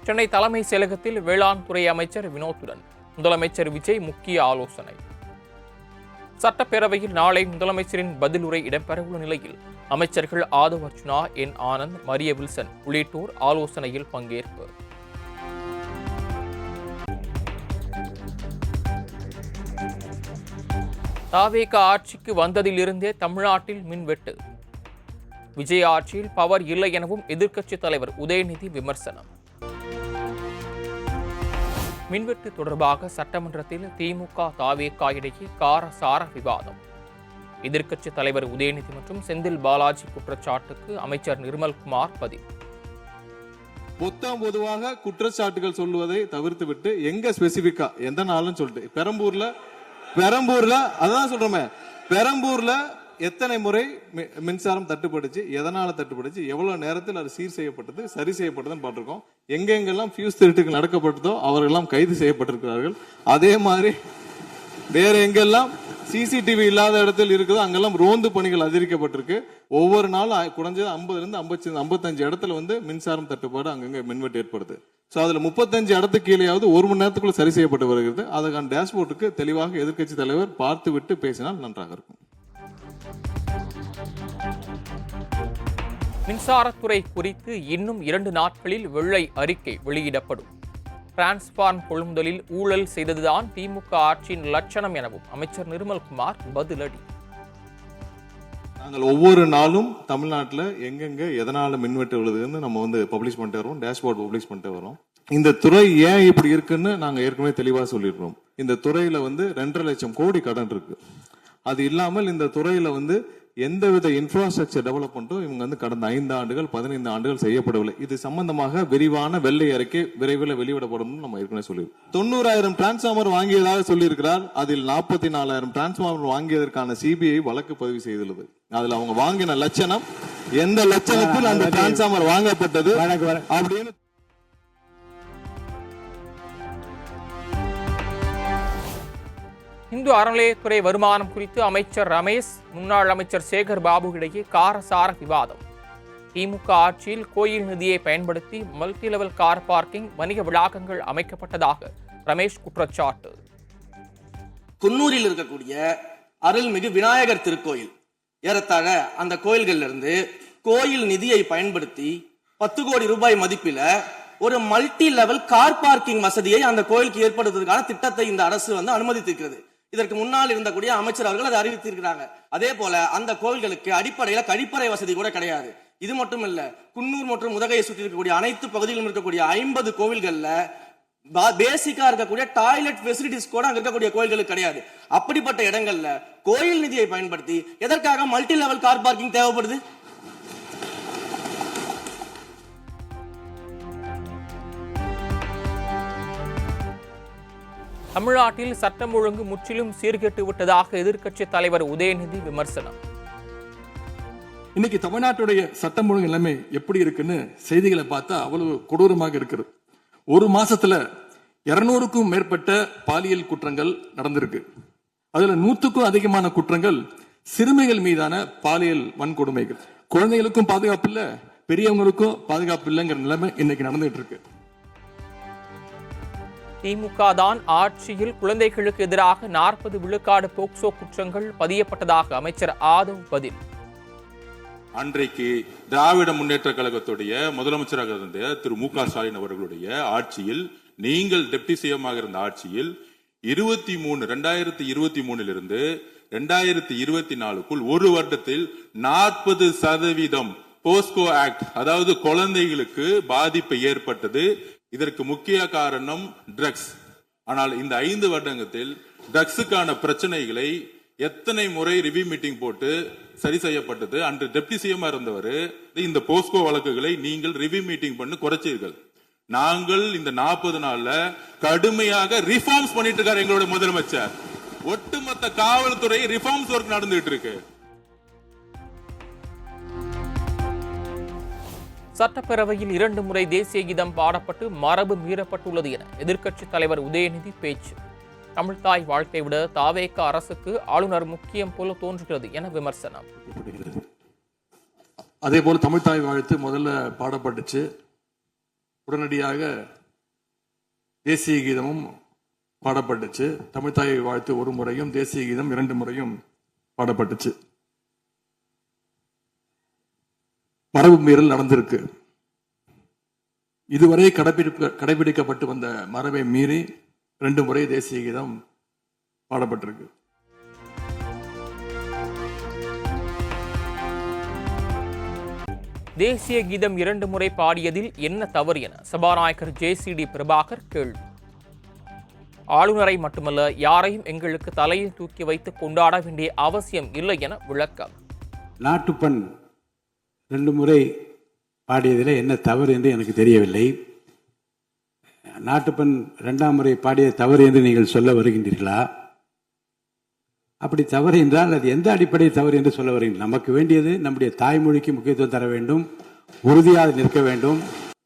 சென்னை தலைமைச் செயலகத்தில் வேளாண் துறை அமைச்சர் வினோத்துடன் முதலமைச்சர் விஜய் முக்கிய ஆலோசனை. சட்டப்பேரவையில் நாளை முதலமைச்சரின் பதிலுரை இடம்பெறவுள்ள நிலையில் அமைச்சர்கள் ஆதவ் அர்ஜுனா, என் ஆனந்த், மரிய வில்சன் உள்ளிட்டோர் ஆலோசனையில் பங்கேற்பு. தாவேக ஆட்சிக்கு வந்ததிலிருந்தே தமிழ்நாட்டில் மின்வெட்டு. விஜய் ஆட்சியில் பவர் இல்லை எனவும் எதிர்க்கட்சித் தலைவர் உதயநிதி விமர்சனம். மின்வெட்டு தொடர்பாக சட்டமன்றத்தில் திமுக தாவேக இடையே காரசார விவாதம். எதிர்க்கட்சித் தலைவர் உதயநிதி மற்றும் செந்தில் பாலாஜி குற்றச்சாட்டுக்கு அமைச்சர் நிர்மல்குமார் பதில். பொதுவாக குற்றச்சாட்டுகள் சொல்லுவதை தவிர்த்துவிட்டு எங்க ஸ்பெசிபிக்கா எந்த நாளும் சொல்லிட்டு பெரம்பூர்ல அதான் சொல்றோமே, பெரம்பூர்ல எத்தனை முறை மின்சாரம் தட்டுப்படுச்சு, எதனால தட்டுப்படுச்சு, எவ்வளவு நேரத்தில் அது சீர் செய்யப்பட்டது, சரி செய்யப்பட்டதுன்னு பார்த்திருக்கோம். எங்கெங்கெல்லாம் ஃபியூஸ் திருட்டுகள் நடக்கப்பட்டதோ அவர்களெல்லாம் கைது செய்யப்பட்டிருக்கிறார்கள். அதே மாதிரி வேற எங்கெல்லாம் சிசிடிவி இல்லாத இடத்தில் இருக்குதோ அங்கெல்லாம் ரோந்து பணிகள் அதிகரிக்கப்பட்டிருக்கு. ஒவ்வொரு நாளும் குறைஞ்சது 50-55 இடத்துல மின்சாரம் தட்டுப்பாடு அங்கங்க மின்வெட்டு ஏற்படுது. சோ அதுல 35 இடத்துக்கு கீழேயாவது 1 மணி நேரத்துக்குள்ள சரி செய்யப்பட்டு வருகிறது. அதுக்கான டேஷ்போர்டுக்கு தெளிவாக எதிர்க்கட்சி தலைவர் பார்த்து விட்டு பேசினால் நன்றாக இருக்கும். மின்சாரத்துறை குறித்து இன்னும் 2 நாட்களில் வெள்ளை அறிக்கை வெளியிடப்படும். டிரான்ஸ்பார்ம் கொள்முதலில் ஊழல் செய்ததுதான் திமுக ஆட்சியின் லட்சணம் எனவும் அமைச்சர் நிர்மல்குமார் பதிலடி. நாங்கள் ஒவ்வொரு நாளும் தமிழ்நாட்டில் எங்கெங்க எதனால மின்வெட்டு விழுதுன்னு நம்ம பப்ளிஷ் பண்ணிட்டு வரோம், டேஷ்போர்ட் பப்ளிஷ் பண்ணிட்டு வரோம். இந்த துறை ஏன் இப்படி இருக்குன்னு நாங்க ஏற்கனவே தெளிவாக சொல்லியிருக்கோம். இந்த துறையில 2.5 லட்சம் கோடி கடன் இருக்கு. அது இல்லாமல் இந்த துறையில எந்தவித இன்ஃப்ராஸ்ட்ரக்சர் டெவலப்மெண்ட்டும் இவங்க கடந்த 5 ஆண்டுகள் 15 ஆண்டுகள் செய்யப்படவில்லை. இது சம்பந்தமாக விரிவான வெள்ளை அறிக்கை விரைவில் வெளியிடப்படும் நம்ம ஏற்கனவே சொல்லியிருக்கோம். 90,000 டிரான்ஸ்பார்மர் வாங்கியதாக சொல்லியிருக்கிறார். அதில் 44,000 டிரான்ஸ்பார்மர் வாங்கியதற்கான சிபிஐ வழக்கு பதிவு செய்துள்ளது. அதுல அவங்க வாங்கின லட்சணம், எந்த லட்சணத்தில் அந்த டிரான்ஸ்பார்மர் வாங்கப்பட்டது அப்படின்னு. இந்து அறநிலையத்துறை வருமானம் குறித்து அமைச்சர் ரமேஷ், முன்னாள் அமைச்சர் சேகர் பாபு இடையே காரசார விவாதம். திமுக ஆட்சியில் கோயில் நிதியை பயன்படுத்தி மல்டி லெவல் கார் பார்க்கிங், வணிக வளாகங்கள் அமைக்கப்பட்டதாக ரமேஷ் குற்றச்சாட்டு. குன்னூரில் இருக்கக்கூடிய அருள்மிகு விநாயகர் திருக்கோயில், ஏறத்தாழ அந்த கோயில்கள்ல இருந்து கோயில் நிதியை பயன்படுத்தி 10 கோடி ரூபாய் மதிப்பில ஒரு மல்டி லெவல் கார் பார்க்கிங் வசதியை அந்த கோயிலுக்கு ஏற்படுத்துவதற்கான திட்டத்தை இந்த அரசு அனுமதித்திருக்கிறது. இதற்கு முன்னால் இருந்தக்கூடிய அமைச்சர் அவர்கள் அதை அறிவித்திருக்கிறாங்க. அதே போல அந்த கோவில்களுக்கு அடிப்படையில கழிப்பறை வசதி கூட கிடையாது. இது மட்டும் இல்ல, குன்னூர் மற்றும் உதகையை சுற்றி இருக்கக்கூடிய அனைத்து பகுதிகளிலும் இருக்கக்கூடிய 50 கோவில்கள்ல பேசிக்கா இருக்கக்கூடிய டாய்லெட் ஃபெசிலிட்டிஸ் கூட அங்க இருக்கக்கூடிய கோயில்களுக்கு கிடையாது. அப்படிப்பட்ட இடங்கள்ல கோயில் நிதியை பயன்படுத்தி எதற்காக மல்டி லெவல் கார் பார்க்கிங் தேவைப்படுது? தமிழ்நாட்டில் சட்டம் ஒழுங்கு முற்றிலும் சீர்கெட்டு விட்டதாக எதிர்க்கட்சித் தலைவர் உதயநிதி விமர்சனம். இன்னைக்கு தமிழ்நாட்டுடைய சட்டம் ஒழுங்கு நிலைமை எப்படி இருக்குன்னு செய்திகளை பார்த்தா அவ்வளவு கொடூரமாக இருக்கிறது. ஒரு மாசத்துல 200க்கும் மேற்பட்ட பாலியல் குற்றங்கள் நடந்திருக்கு. அதுல 100க்கும் அதிகமான குற்றங்கள் சிறுமிகள் மீதான பாலியல் வன்கொடுமைகள். குழந்தைகளுக்கும் பாதுகாப்பு இல்ல, பெரியவங்களுக்கும் பாதுகாப்பு இல்லைங்கிற நிலைமை இன்னைக்கு நடந்துட்டு இருக்கு. திமுக தான் ஆட்சியில் குழந்தைகளுக்கு எதிராக 40 விழுக்காடு போக்சோ குற்றங்கள் பதியப்பட்டதாக அமைச்சர் ஆதவ் பதில். அன்றைக்கு திராவிட முன்னேற்ற கழகத்துடைய முதலமைச்சராக இருந்த திரு மு.க. ஸ்டாலின் அவர்களுடைய ஆட்சியில், நீங்கள் டெப்டி சிஎம்மாக இருந்த ஆட்சியில் 2023 2024க்குள் ஒரு வருடத்தில் 40% போஸ்கோ ஆக்ட், அதாவது குழந்தைகளுக்கு பாதிப்பு ஏற்பட்டது. இதற்கு முக்கிய காரணம் ட்ரக்ஸ். ஆனால் இந்த 5 வருடத்தில் ட்ரக்ஸுக்கான பிரச்சனைகளை எத்தனை முறை ரிவ்யூ மீட்டிங் போட்டு சரி செய்யப்பட்டது. அன்று டெப்டி சிஎம் இருந்தவர் இந்த போஸ்கோ வழக்குகளை நீங்கள் ரிவ்யூ மீட்டிங் பண்ணி குறைச்சீர்கள். நாங்கள் இந்த 40 நாள்ல கடுமையாக ரிஃபார்ம்ஸ் பண்ணிட்டு இருக்காரு எங்களுடைய முதலமைச்சர். ஒட்டுமொத்த காவல்துறை ரிஃபார்ம்ஸ் ஒர்க் நடந்துட்டு இருக்கு. சட்டப்பேரவையில் 2 முறை தேசிய கீதம் பாடப்பட்டு மரபு மீறப்பட்டுள்ளது என எதிர்க்கட்சித் தலைவர் உதயநிதி பேச்சு. தமிழ்தாய் வாழ்க்கை விட தாவேக அரசுக்கு ஆளுநர் முக்கியம் போல தோன்றுகிறது என விமர்சனம். அதே போல தமிழ்தாய் வாழ்த்து முதல்ல பாடப்பட்டுச்சு. உடனடியாக தேசிய கீதமும் பாடப்பட்டுச்சு. தமிழ்த்தாய் வாழ்த்து ஒரு முறையும் தேசிய கீதம் 2 முறையும் பாடப்பட்டுச்சு. மரபு மீறல் நடந்திருக்கு. இதுவரை கடைபிடிக்கப்பட்டு வந்த மரபை மீறி 2 முறை தேசிய கீதம் பாடப்பட்டிருக்கு. தேசிய கீதம் 2 முறை பாடியதில் என்ன தவறு என சபாநாயகர் JCD பிரபாகர் கேள்வி. ஆளுநரை மட்டுமல்ல, யாரையும் எங்களுக்கு தலையில் தூக்கி வைத்து கொண்டாட வேண்டிய அவசியம் இல்லை என விளக்கம். நாட்டுப்பண் 2 முறை பாடியதில் என்ன தவறு என்று எனக்கு தெரியவில்லை. நாட்டுப்பண் 2ஆம் முறை பாடிய தவறு என்று நீங்கள் சொல்ல வருகின்றீர்களா? அப்படி தவறு என்றால் அது எந்த அடிப்படையில் தவறு என்று சொல்ல வருகின்றீர்கள்? நமக்கு வேண்டியது நம்முடைய தாய்மொழிக்கு முக்கியத்துவம் தர வேண்டும், உறுதியாக நிற்க வேண்டும்.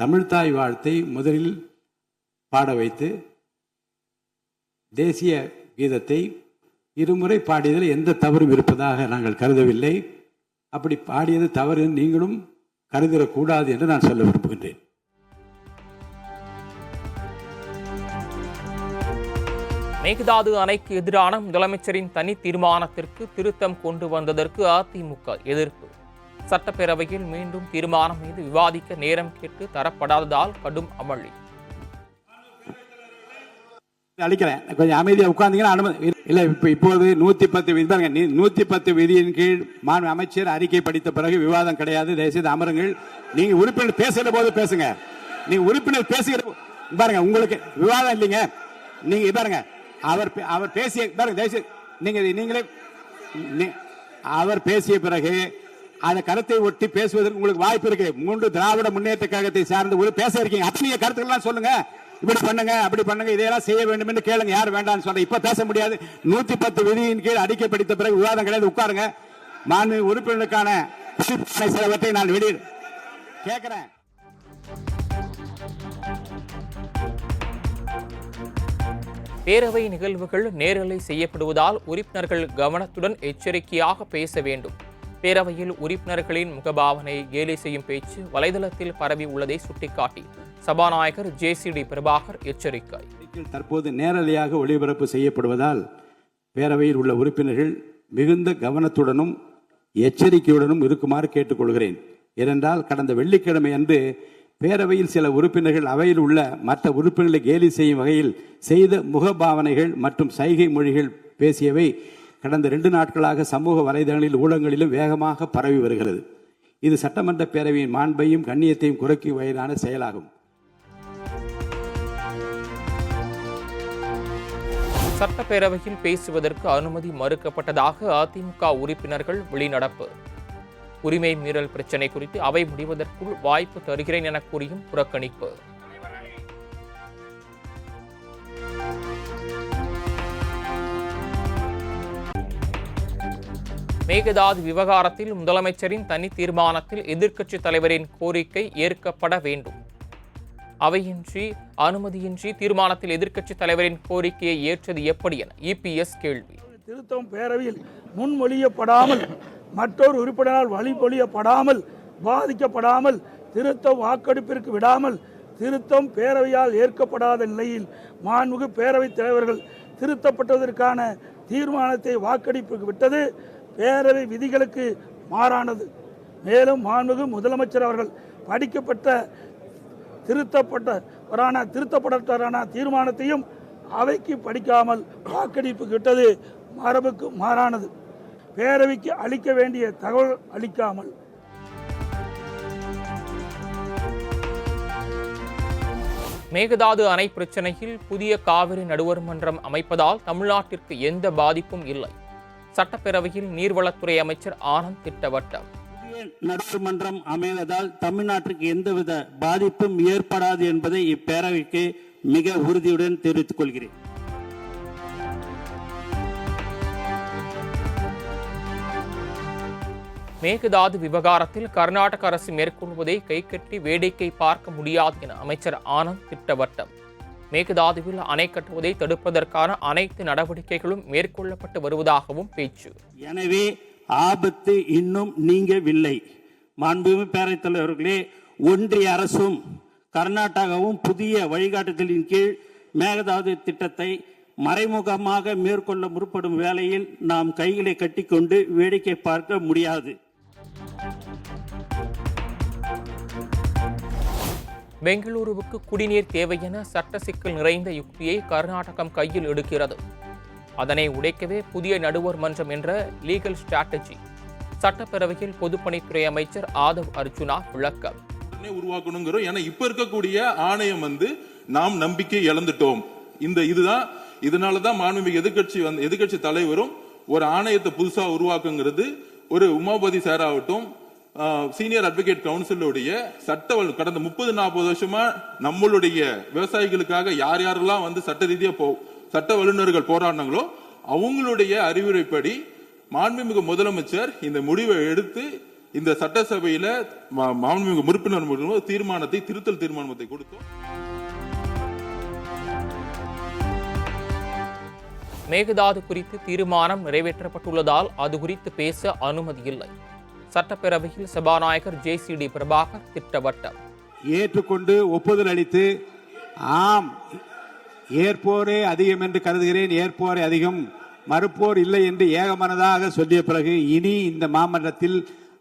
தமிழ்த்தாய் வாழ்த்தை முதலில் பாட வைத்து தேசிய கீதத்தை 2 முறை பாடியதில் எந்த தவறும் இருப்பதாக நாங்கள் கருதவில்லை. அப்படி பாடியது தவறு நீங்களும் கருதிடக்கூடாது என்று நான் சொல்ல விரும்புகின்றேன். மேகதாது அணைக்கு எதிரான முதலமைச்சரின் தனி தீர்மானத்திற்கு திருத்தம் கொண்டு வந்ததற்கு அதிமுக எதிர்ப்பு. சட்டப்பேரவையில் மீண்டும் தீர்மானம் மீது விவாதிக்க நேரம் கேட்டு தரப்படாததால் கடும் அமளி. அளிக்கிறேன், கொஞ்சம் அமைதியாக உட்கார்ந்தீங்கன்னா அனுமதி இல்லை. இப்போது 110 விதி பாருங்க, 110 விதியின் கீழ் மாண்பு அமைச்சர் அறிக்கை படித்த பிறகு விவாதம் கிடையாது. தயவுசெய்து அமருங்கள். நீங்க உறுப்பினர் பேசுகிற போது பேசுங்க. நீங்க உறுப்பினர் பேசுகிற பாருங்க, உங்களுக்கு விவாதம் இல்லைங்க. நீங்க பாருங்க, அவர் பேசிய பாருங்க, தயவுசெய்து நீங்களே அவர் பேசிய பிறகு அந்த கருத்தை ஒட்டி பேசுவதற்கு உங்களுக்கு வாய்ப்பு இருக்கு. 3 திராவிட முன்னேற்ற கழகத்தை சார்ந்த ஒரு பேச இருக்கீங்க. அப்படியே கருத்துக்கள்லாம் சொல்லுங்க. இப்படி பண்ணுங்க, அப்படி பண்ணுங்க, இதெல்லாம் செய்ய வேண்டும் என்று கேளுங்க. யார் வேண்டாம்னு சொல்ற இப்ப பேச முடியாது. 110 விதியின் கீழ் அறிக்கை படித்த பிறகு விவாதம் கிடையாது. உட்காருங்க. மாண்பு உறுப்பினருக்கான சிலவற்றை நான் வெளியே கேட்கிறேன். பேரவை நிகழ்வுகள் நேரலை செய்யப்படுவதால் உறுப்பினர்கள் கவனத்துடன் எச்சரிக்கையாக பேச வேண்டும். பேரவையில் உறுப்பினர்களின் முகபாவனை கேலி செய்யும் பேச்சு வலைதளத்தில் பரவி உள்ளதை சுட்டிக்காட்டி சபாநாயகர் JCD பிரபாகர் எச்சரிக்கை. தற்போது நேரலையாக ஒளிபரப்பு செய்யப்படுவதால் பேரவையில் உள்ள உறுப்பினர்கள் மிகுந்த கவனத்துடனும் எச்சரிக்கையுடனும் இருக்குமாறு கேட்டுக்கொள்கிறேன். ஏனென்றால் கடந்த வெள்ளிக்கிழமை அன்று பேரவையில் சில உறுப்பினர்கள் அவையில் உள்ள மற்ற உறுப்பினர்களை கேலி செய்யும் வகையில் செய்த முகபாவனைகள் மற்றும் சைகை மொழிகள் பேசியவை கடந்த 2 நாட்களாக சமூக வலைதளங்களில் ஊடகங்களிலும் வேகமாக பரவி வருகிறது. இது சட்டமன்ற பேரவையின் மாண்பையும் கண்ணியத்தையும் குறைக்கும் வகையிலான செயலாகும். சட்டப்பேரவையில் பேசுவதற்கு அனுமதி மறுக்கப்பட்டதாக அதிமுக உறுப்பினர்கள் வெளிநடப்பு. உரிமை மீறல் பிரச்சினை குறித்து அவை முடிவதற்குள் வாய்ப்பு தருகிறேன் என கூறியும் புறக்கணிப்பு. மேகதாது விவகாரத்தில் முதலமைச்சரின் தனி தீர்மானத்தில் எதிர்க்கட்சித் தலைவரின் கோரிக்கை ஏற்கப்பட வேண்டும். அவையின்றி அனுமதியின்றி தீர்மானத்தில் எதிர்க்கட்சித் தலைவரின் கோரிக்கையை ஏற்றது எப்படி என EPS கேள்வி. திருத்தம் பேரவையில் முன்மொழியப்படாமல் மற்றொரு உறுப்பினரால் வழிமொழியப்படாமல் பாதிக்கப்படாமல் திருத்தம் வாக்கெடுப்பிற்கு விடாமல் திருத்தம் பேரவையால் ஏற்கப்படாத நிலையில் மாண்புமிகு பேரவைத் தலைவர்கள் திருத்தப்பட்டதற்கான தீர்மானத்தை வாக்கெடுப்புக்கு விட்டது பேரவை விதிகளுக்கு மாறானது. மேலும் மாண்புமிகு முதலமைச்சர் அவர்கள் படிக்கப்பட்ட திருத்தப்பட்ட தீர்மானத்தையும் அவைக்கு படிக்காமல் வாக்கெடுப்புக்கு விட்டது மரபுக்கு மாறானது. பேரவைக்கு அளிக்க வேண்டிய தகவல் அளிக்காமல் மேகதாது அணை பிரச்சினையில் புதிய காவிரி நடுவர் மன்றம் அமைப்பதால் தமிழ்நாட்டிற்கு எந்த பாதிப்பும் இல்லை. சட்டப்பேரவையில் நீர்வளத்துறை அமைச்சர் ஆனந்த் திட்டவட்டம். நடுவர் மன்றம் அமைவதால் தமிழ்நாட்டிற்கு எந்தவித பாதிப்பும் ஏற்படாது என்பதை இப்பேரவைக்கு மிக உறுதியுடன் தெரிவித்துக் கொள்கிறேன். மேகதாது விவகாரத்தில் கர்நாடக அரசு மேற்கொள்வதை கைகட்டி வேடிக்கை பார்க்க முடியாது என அமைச்சர் ஆனந்த் திட்டவட்டம். மேகதாதுவில் அணை கட்டுவதை தடுப்பதற்கான அனைத்து நடவடிக்கைகளும் மேற்கொள்ளப்பட்டு வருவதாகவும் பேச்சு. எனவே ஆபத்து இன்னும் நீங்கவில்லை. மாண்புமிகு பேரவைத் தலைவர்களே, ஒன்றிய அரசும் கர்நாடகாவும் புதிய வழிகாட்டுதலின் கீழ் மேகதாது திட்டத்தை மறைமுகமாக மேற்கொள்ள முற்படும் வேளையில் நாம் கைகளை கட்டிக்கொண்டு வேடிக்கை பார்க்க முடியாது. பெங்களூருவுக்கு குடிநீர் தேவை என சட்ட சிக்கல் நிறைந்த யுக்தியை கர்நாடகம் கையில் எடுக்கிறது. அதனை உடைக்கவே புதிய நடுவர் மன்றம் என்ற லீகல் ஸ்ட்ராட்டஜி. சட்டப்பேரவையில் பொதுப்பணித்துறை அமைச்சர் ஆதவ் அர்ஜுனா விளக்கம். உருவாக்கணுங்கிறோம். ஏன்னா இப்ப இருக்கக்கூடிய ஆணையம் நாம் நம்பிக்கை இழந்துட்டோம். இதனாலதான் மாண்புமிகு எதிர்க்கட்சி தலைவரும் ஒரு ஆணையத்தை புதுசா உருவாக்குங்கிறது ஒரு உமாபதி சார் ஆகட்டும், சீனியர் அட்வொகேட் கவுன்சிலுடைய கடந்த 30-40 வருஷமா நம்மளுடைய விவசாயிகளுக்காக யார் யாரெல்லாம் சட்ட ரீதியா சட்ட வல்லுநர்கள் போராடினாங்களோ அவங்களுடைய அறிவுரைப்படி மாண்புமிகு முதலமைச்சர் இந்த முடிவை எடுத்து இந்த சட்டசபையில மாண்புமிகு உறுப்பினர் தீர்மானத்தை திருத்தல் தீர்மானத்தை கொடுத்தோம். மேகதாது குறித்து தீர்மானம் நிறைவேற்றப்பட்டுள்ளதால் அது குறித்து பேச அனுமதி இல்லை. சட்டப்பேரவையில் சபாநாயகர் JCD பிரபாகர் திட்டவட்டம். ஏற்றுக்கொண்டு ஒப்புதல் அளித்து ஆம் ஏற்போரே அதிகம் என்று கருதுகிறேன், ஏற்போரே அதிகம், மறுப்போர் இல்லை என்று ஏகமனதாக சொல்லிய பிறகு இனி இந்த மாமன்றத்தில்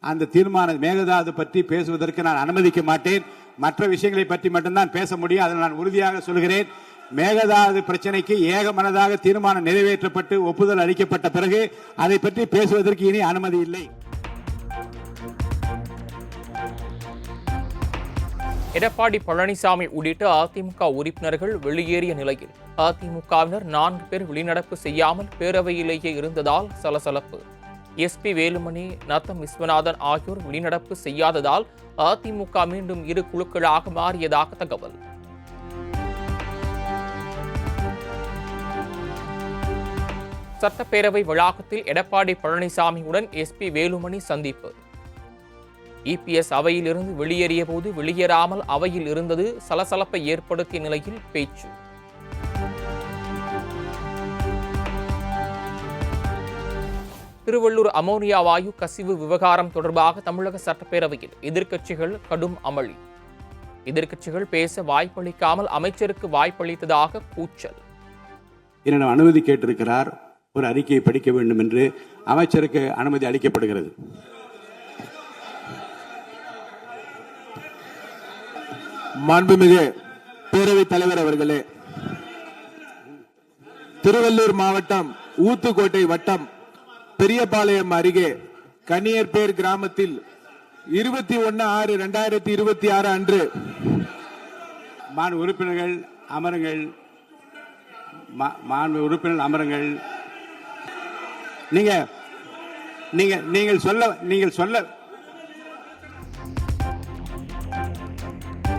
அந்த தீர்மானம் மேகதாது பற்றி பேசுவதற்கு நான் அனுமதிக்க மாட்டேன். மற்ற விஷயங்களை பற்றி மட்டும்தான் பேச முடியும். அதை நான் உறுதியாக சொல்கிறேன். மேகதாது பிரச்சனைக்கு ஏகமனதாக தீர்மானம் நிறைவேற்றப்பட்டு ஒப்புதல் அளிக்கப்பட்ட பிறகு அதை பற்றி பேசுவதற்கு இனி அனுமதி இல்லை. எடப்பாடி பழனிசாமி உள்ளிட்ட அதிமுக உறுப்பினர்கள் வெளியேறிய நிலையில் அதிமுகவினர் 4 பேர் வெளிநடப்பு செய்யாமல் பேரவையிலேயே இருந்ததால் சலசலப்பு. SP வேலுமணி, நத்தம் விஸ்வநாதன் ஆகியோர் வெளிநடப்பு செய்யாததால் அதிமுக மீண்டும் 2 குழுக்களாக மாறியதாக தகவல். சட்டப்பேரவை வளாகத்தில் எடப்பாடி பழனிசாமியுடன் SP வேலுமணி சந்திப்பு. EPS அவையில் இருந்து வெளியேறிய போது வெளியேறாமல் அவையில் இருந்தது சலசலப்பை ஏற்படுத்திய நிலையில் பேச்சு. திருவள்ளூர் அமோனியா வாயு கசிவு விவகாரம் தொடர்பாக தமிழக சட்டப்பேரவையில் எதிர்க்கட்சிகள் கடும் அமளி. எதிர்க்கட்சிகள் பேச வாய்ப்பளிக்காமல் அமைச்சருக்கு வாய்ப்பளித்ததாக கூச்சல். என்னிடம் அனுமதி கேட்டிருக்கிறார், ஒரு அறிக்கையை படிக்க வேண்டும் என்று. அமைச்சருக்கு அனுமதி அளிக்கப்படுகிறது. மாண்புமிகு பேரவைத் தலைவர் அவர்களே, திருவள்ளூர் மாவட்டம் ஊத்துக்கோட்டை வட்டம் பெரியபாளையம் அருகே கன்னியர்பேர் கிராமத்தில் 21/6/2026 அன்று மாண்பு உறுப்பினர்கள் அமருங்கள். மாண்பு உறுப்பினர்கள் அமருங்கள். நீங்கள் சொல்ல